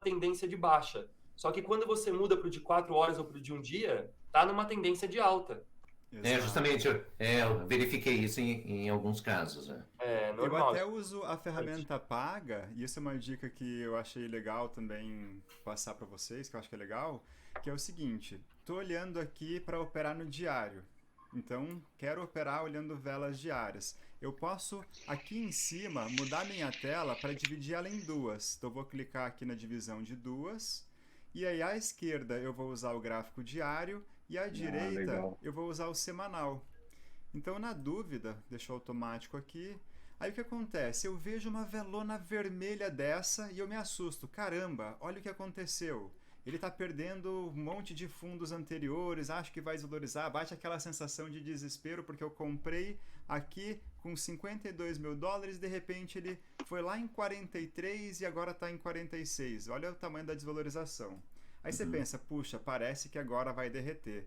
tendência de baixa. Só que quando você muda para o de 4 horas ou para o de um dia, tá numa tendência de alta. Exato. Justamente, eu verifiquei isso em alguns casos. Né? É Eu normal. até uso a ferramenta paga, e isso é uma dica que eu achei legal também passar para vocês, que eu acho que é legal, que é o seguinte: tô olhando aqui para operar no diário. Então, quero operar olhando velas diárias. Eu posso aqui em cima mudar minha tela para dividir ela em duas. Então, eu vou clicar aqui na divisão de duas, e aí à esquerda eu vou usar o gráfico diário e à Ah, direita legal. eu vou usar o semanal. Então, na dúvida, deixa automático aqui. Aí o que acontece? Eu vejo uma velona vermelha dessa e eu me assusto. Caramba, olha o que aconteceu. Ele está perdendo um monte de fundos anteriores, acho que vai desvalorizar, bate aquela sensação de desespero porque eu comprei aqui com 52 mil dólares, de repente ele foi lá em 43 e agora está em 46. Olha o tamanho da desvalorização. Aí você pensa, puxa, parece que agora vai derreter.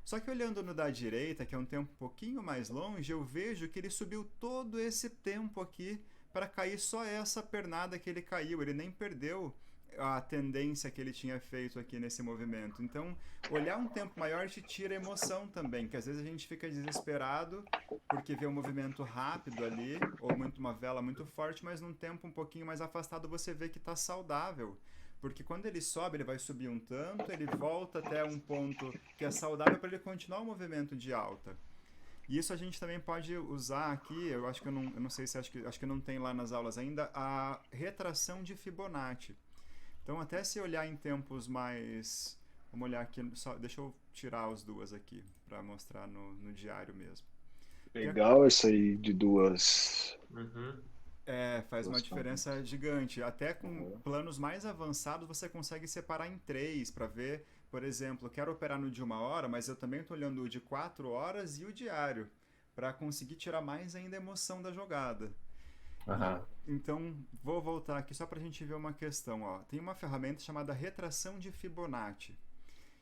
Só que olhando no da direita, que é um tempo um pouquinho mais longe, eu vejo que ele subiu todo esse tempo aqui para cair só essa pernada que ele caiu. Ele nem perdeu a tendência que ele tinha feito aqui nesse movimento. Então, olhar um tempo maior te tira a emoção também, que às vezes a gente fica desesperado porque vê um movimento rápido ali, ou muito uma vela muito forte, mas num tempo um pouquinho mais afastado você vê que está saudável. Porque quando ele sobe, ele vai subir um tanto, ele volta até um ponto que é saudável para ele continuar o movimento de alta. E isso a gente também pode usar aqui, eu não sei se acho que não tem lá nas aulas ainda, a retração de Fibonacci. Então até se olhar em tempos mais. Vamos olhar aqui, só, deixa eu tirar as duas aqui para mostrar no diário mesmo. Legal essa aí de duas. Uhum. Faz uma Duas diferença gigante. Até com formas. planos mais avançados você consegue separar em três para ver, por exemplo, quero operar no de uma hora, mas eu também estou olhando o de 4 horas e o diário, para conseguir tirar mais ainda a emoção da jogada. E, Aham. então, vou voltar aqui só para a gente ver uma questão. Ó. Tem uma ferramenta chamada retração de Fibonacci.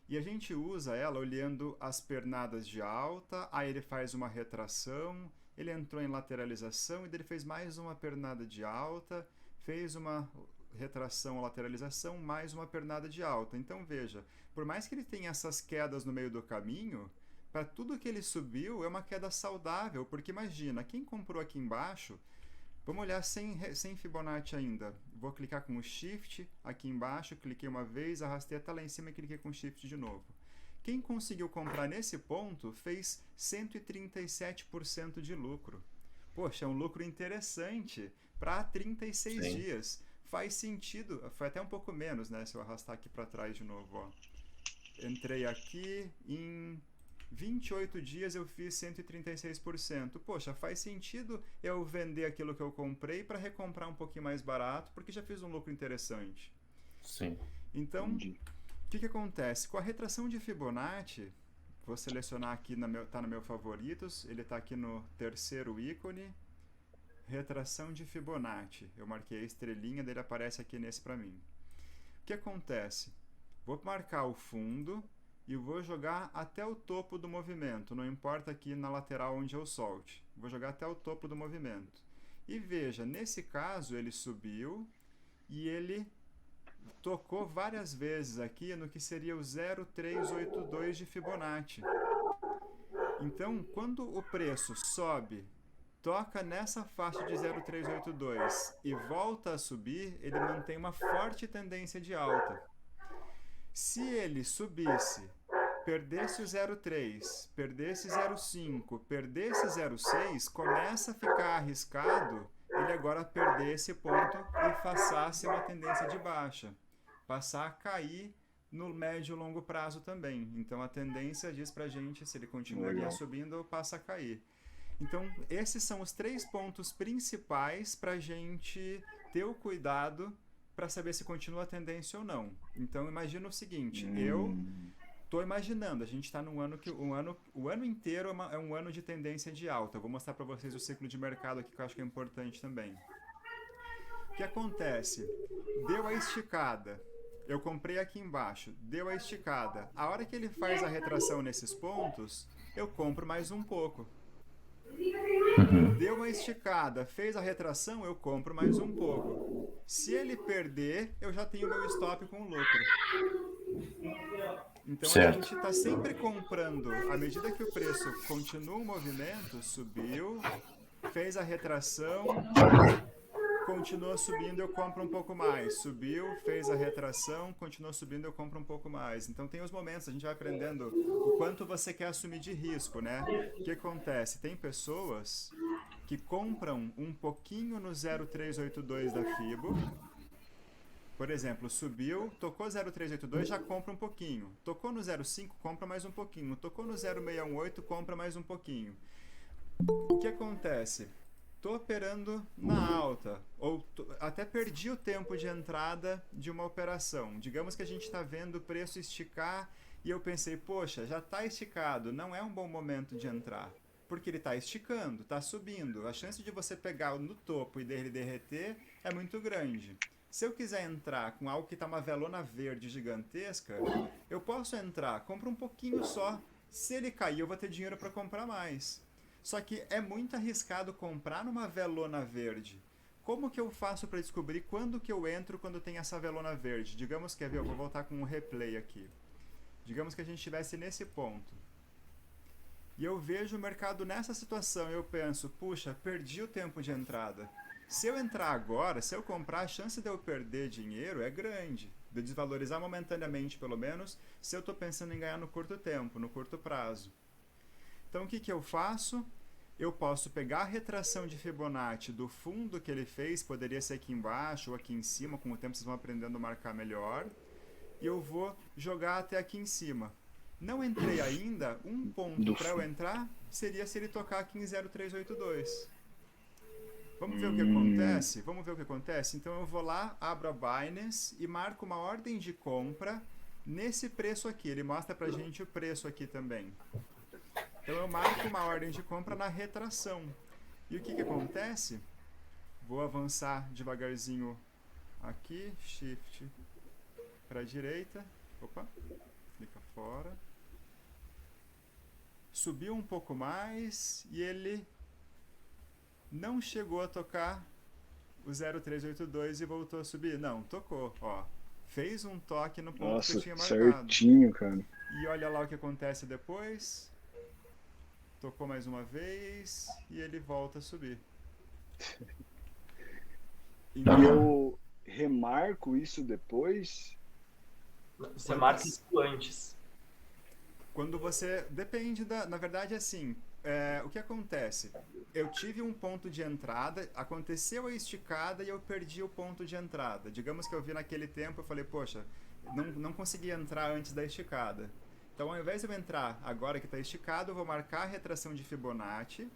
E a gente usa ela olhando as pernadas de alta, aí ele faz uma retração, ele entrou em lateralização e ele fez mais uma pernada de alta, fez uma retração, lateralização, mais uma pernada de alta. Então veja, por mais que ele tenha essas quedas no meio do caminho, para tudo que ele subiu é uma queda saudável, porque imagina, quem comprou aqui embaixo. Vamos olhar sem Fibonacci ainda. Vou clicar com o Shift aqui embaixo, cliquei uma vez, arrastei até lá em cima e cliquei com o Shift de novo. Quem conseguiu comprar nesse ponto fez 137% de lucro. Poxa, é um lucro interessante para 36 Sim. dias. Faz sentido, foi até um pouco menos, né? Se eu arrastar aqui para trás de novo, ó. Entrei aqui em 28 dias eu fiz 136%. Poxa, faz sentido eu vender aquilo que eu comprei para recomprar um pouquinho mais barato, porque já fiz um lucro interessante. Sim. Então, Entendi. o que acontece? Com a retração de Fibonacci, vou selecionar aqui, tá no meu favoritos, ele está aqui no terceiro ícone, retração de Fibonacci. Eu marquei a estrelinha, dele aparece aqui nesse para mim. O que acontece? Vou marcar o fundo e vou jogar até o topo do movimento, não importa aqui na lateral onde eu solte. Vou jogar até o topo do movimento. E veja, nesse caso ele subiu e ele tocou várias vezes aqui no que seria o 0,382 de Fibonacci. Então, quando o preço sobe, toca nessa faixa de 0,382 e volta a subir, ele mantém uma forte tendência de alta. Se ele subisse, perdesse o 0,3, perdesse 0,5, perdesse 0,6, começa a ficar arriscado ele agora perder esse ponto e passasse uma tendência de baixa, passar a cair no médio e longo prazo também. Então a tendência diz pra gente se ele continuaria Legal. subindo ou passa a cair. Então esses são os três pontos principais para a gente ter o cuidado para saber se continua a tendência ou não. Então imagina o seguinte, eu Hum, estou imaginando, a gente está num ano que o ano inteiro é um ano de tendência de alta. Eu vou mostrar para vocês o ciclo de mercado aqui que eu acho que é importante também. O que acontece? Deu a esticada. Eu comprei aqui embaixo, deu a esticada. A hora que ele faz a retração nesses pontos, eu compro mais um pouco. Uhum. Deu uma esticada, fez a retração, eu compro mais um pouco. Se ele perder, eu já tenho meu stop com lucro. Então a Certo. gente está sempre comprando, à medida que o preço continua o movimento, subiu, fez a retração, continua subindo, eu compro um pouco mais. Subiu, fez a retração, continua subindo, eu compro um pouco mais. Então tem os momentos, a gente vai aprendendo o quanto você quer assumir de risco, né? O que acontece? Tem pessoas que compram um pouquinho no 0,382 da Fibo. Por exemplo, subiu, tocou 0,382, já compra um pouquinho. Tocou no 0,5, compra mais um pouquinho. Tocou no 0,618, compra mais um pouquinho. O que acontece? Tô operando na alta, ou até perdi o tempo de entrada de uma operação. Digamos que a gente está vendo o preço esticar e eu pensei, poxa, já está esticado, não é um bom momento de entrar. Porque ele está esticando, está subindo. A chance de você pegar no topo e dele derreter é muito grande. Se eu quiser entrar com algo que está uma velona verde gigantesca, eu posso entrar, compro um pouquinho só. Se ele cair, eu vou ter dinheiro para comprar mais. Só que é muito arriscado comprar numa velona verde. Como que eu faço para descobrir quando que eu entro quando tem essa velona verde? Digamos que, eu vou voltar com um replay aqui. Digamos que a gente estivesse nesse ponto. E eu vejo o mercado nessa situação e eu penso, puxa, perdi o tempo de entrada. Se eu entrar agora, se eu comprar, a chance de eu perder dinheiro é grande. De desvalorizar momentaneamente, pelo menos, se eu estou pensando em ganhar no curto tempo, no curto prazo. Então, o que eu faço? Eu posso pegar a retração de Fibonacci do fundo que ele fez, poderia ser aqui embaixo ou aqui em cima, com o tempo vocês vão aprendendo a marcar melhor, e eu vou jogar até aqui em cima. Não entrei ainda, um ponto para eu entrar seria se ele tocar aqui em 0,382. Vamos ver o que acontece? Vamos ver o que acontece? Então eu vou lá, abro a Binance e marco uma ordem de compra nesse preço aqui. Ele mostra pra gente o preço aqui também. Então eu marco uma ordem de compra na retração. E o que acontece? Vou avançar devagarzinho aqui, shift para a direita. Opa, clica fora. Subiu um pouco mais e ele não chegou a tocar o 0,382 e voltou a subir. Não, tocou, ó. Fez um toque no ponto que eu tinha marcado. Certinho, cara. E olha lá o que acontece depois. Tocou mais uma vez e ele volta a subir. E eu remarco isso depois? Você marca isso antes. Quando você... Depende da... Na verdade, assim... o que acontece? Eu tive um ponto de entrada, aconteceu a esticada e eu perdi o ponto de entrada. Digamos que eu vi naquele tempo, eu falei, poxa, não consegui entrar antes da esticada. Então, ao invés de eu entrar agora que está esticado, eu vou marcar a retração de Fibonacci.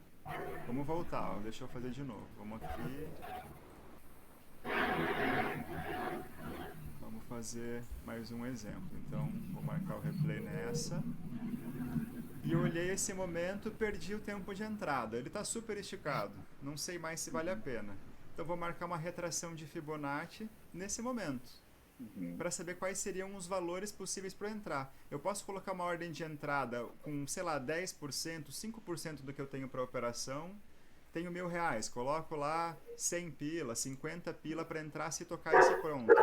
Vamos voltar, ó, deixa eu fazer de novo. Vamos aqui. Vamos fazer mais um exemplo. Então, vou marcar o replay nessa. E eu olhei esse momento, perdi o tempo de entrada. Ele está super esticado. Não sei mais se vale a pena. Então, vou marcar uma retração de Fibonacci nesse momento. Para saber quais seriam os valores possíveis para eu entrar. Eu posso colocar uma ordem de entrada com, sei lá, 10%, 5% do que eu tenho para a operação. Tenho R$1.000. Coloco lá 100 pila, 50 pila para entrar se tocar esse pronto.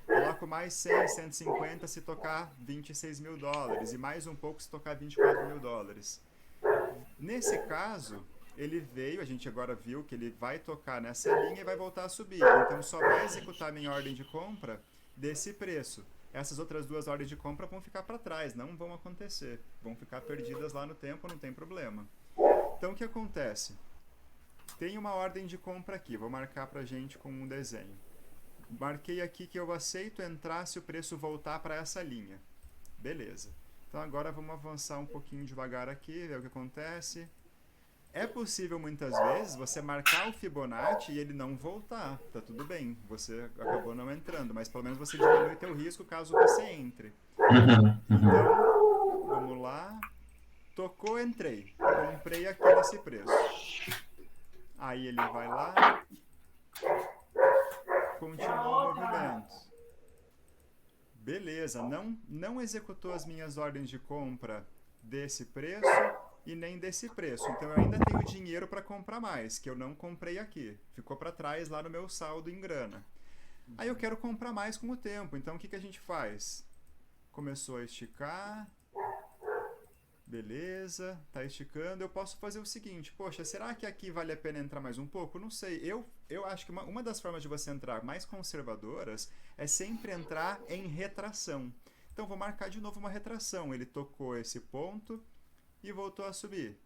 Coloco mais 100, 150 se tocar $26 mil. E mais um pouco se tocar $24 mil. Nesse caso, ele veio, a gente agora viu que ele vai tocar nessa linha e vai voltar a subir. Então só vai executar minha ordem de compra desse preço. Essas outras duas ordens de compra vão ficar para trás, não vão acontecer. Vão ficar perdidas lá no tempo, não tem problema. Então o que acontece? Tem uma ordem de compra aqui, vou marcar pra gente com um desenho. Marquei aqui que eu aceito entrar se o preço voltar para essa linha. Beleza. Então agora vamos avançar um pouquinho devagar aqui, ver o que acontece. É possível muitas vezes você marcar o Fibonacci e ele não voltar. Tá tudo bem, você acabou não entrando, mas pelo menos você diminui teu risco caso você entre. Então, vamos lá. Tocou, entrei. Comprei aqui nesse preço. Aí ele vai lá. Continua o movimento. Beleza, não executou as minhas ordens de compra desse preço e nem desse preço. Então eu ainda tenho dinheiro para comprar mais, que eu não comprei aqui. Ficou para trás lá no meu saldo em grana. Aí eu quero comprar mais com o tempo, então o que a gente faz? Começou a esticar, beleza, tá esticando, eu posso fazer o seguinte, poxa, será que aqui vale a pena entrar mais um pouco? Não sei, eu acho que uma das formas de você entrar mais conservadoras é sempre entrar em retração. Então vou marcar de novo uma retração, ele tocou esse ponto e voltou a subir.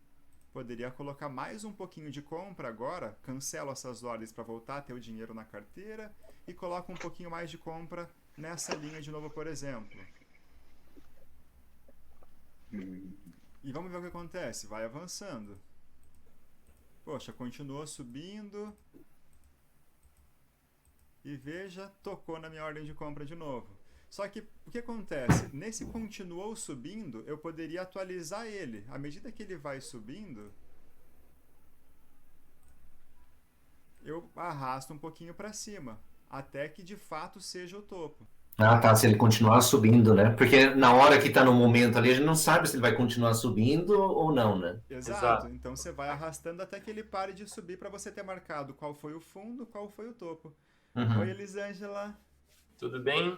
Poderia colocar mais um pouquinho de compra agora, cancelo essas ordens para voltar a ter o dinheiro na carteira e coloco um pouquinho mais de compra nessa linha de novo, por exemplo. E vamos ver o que acontece. Vai avançando. Poxa, continuou subindo. E veja, tocou na minha ordem de compra de novo. Só que o que acontece? Nesse continuou subindo, eu poderia atualizar ele. À medida que ele vai subindo, eu arrasto um pouquinho para cima, até que de fato seja o topo. Ah, tá, se ele continuar subindo, né? Porque na hora que tá no momento ali, a gente não sabe se ele vai continuar subindo ou não, né? Exato. Então você vai arrastando até que ele pare de subir para você ter marcado qual foi o fundo, qual foi o topo. Uhum. Oi, Elisângela. Tudo bem?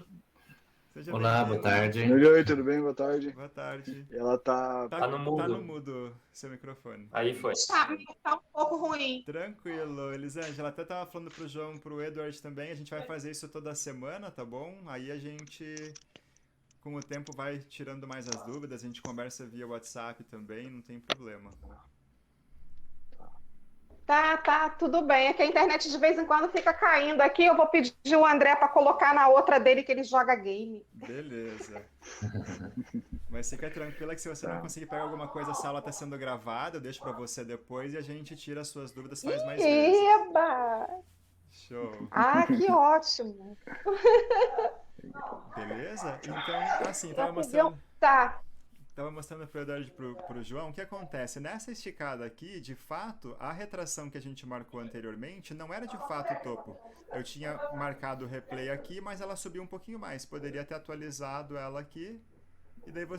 Seja Olá, boa bem-vinda. tarde. Oi, tudo bem? Boa tarde. Boa tarde. Ela tá. Tá no mudo. Tá no mudo seu microfone. Aí foi. Tá um pouco ruim. Tranquilo, Elisângela. Até tava falando pro João, pro Edward também. A gente vai fazer isso toda semana, tá bom? Aí a gente, com o tempo, vai tirando mais as dúvidas. A gente conversa via WhatsApp também, não tem problema. Tá, tudo bem. É que a internet de vez em quando fica caindo aqui. Eu vou pedir o André para colocar na outra dele que ele joga game. Beleza. Mas fica tranquila que se você não conseguir pegar alguma coisa, essa aula tá sendo gravada, eu deixo pra você depois e a gente tira as suas dúvidas, faz mais vezes. Eba! Show. Ah, que ótimo. Beleza? Então, assim, tava Rapidão. mostrando... Tá. Tava mostrando pro Eduardo e pro João o que acontece. Nessa esticada aqui, de fato, a retração que a gente marcou anteriormente não era de fato o topo. Eu tinha marcado o replay aqui, mas ela subiu um pouquinho mais. Poderia ter atualizado ela aqui. E daí você